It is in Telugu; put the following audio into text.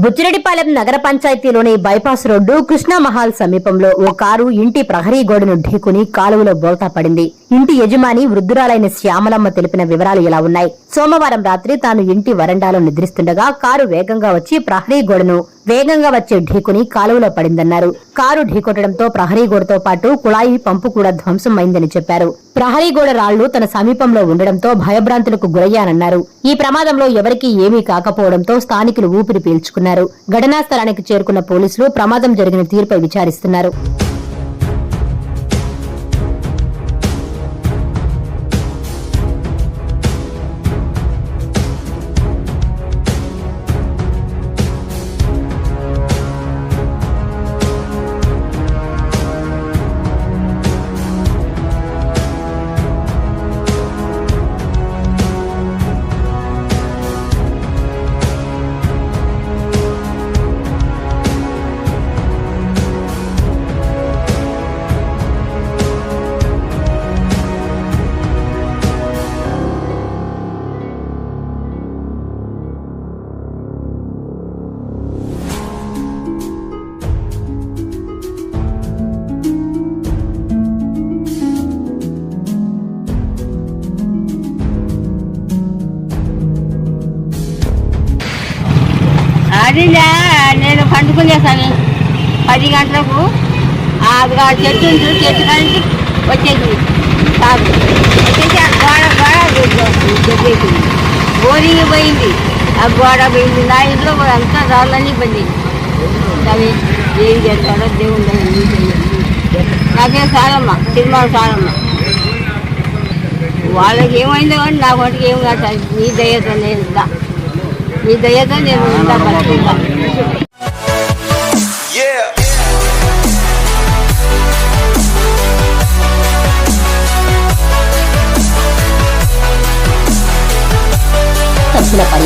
బుచ్చిరెడ్డిపాలెం నగర పంచాయతీలోని బైపాస్ రోడ్డు కృష్ణమహల్ సమీపంలో ఓ కారు ఇంటి ప్రహరీ గోడను ఢీకుని కాలువలో బోల్తా పడింది. ఇంటి యజమాని వృద్ధురాలైన శ్యామలమ్మ తెలిపిన వివరాలు ఇలా ఉన్నాయి. సోమవారం రాత్రి తాను ఇంటి వరండాలో నిద్రిస్తుండగా కారు వేగంగా వచ్చి ప్రహరీ గోడను వేగంగా వచ్చి ఢీకుని కాలువలో పడిందన్నారు. కారు ఢీకొట్టడంతో ప్రహరీ గోడతో పాటు కుళాయి పంపు కూడా ధ్వంసమైందని చెప్పారు. ప్రహరీ గోడ రాళ్లు తన సమీపంలో ఉండడంతో భయభ్రాంతులకు గురయ్యానన్నారు. ఈ ప్రమాదంలో ఎవరికీ ఏమీ కాకపోవడంతో స్థానికులు ఊపిరి పీల్చుకున్నారు. ఘటనా స్థలానికి చేరుకున్న పోలీసులు ప్రమాదం జరిగిన తీరుపై విచారిస్తున్నారు. అదిలే నేను పండుకునేసాను 10 గంటలకు. అది చెట్టు ఉంటుంది, చెట్టు కానీ వచ్చేసింది కాదు. వచ్చేసి ఆ గోడ చెప్పేసింది, బోరింగ్ పోయింది, ఆ గోడ పోయింది. నా ఇంట్లో అంతా రాళ్ళన్నీ పోయింది. అవి ఏం చేస్తాడో దేవుడు. నాకే సాలమ్మ, సినిమా సాలమ్మ. వాళ్ళకి ఏమైందో కానీ నా వాటికి ఏం కాదు. నీ దయతో నేను మీ దయతో నేను బతుకుతా.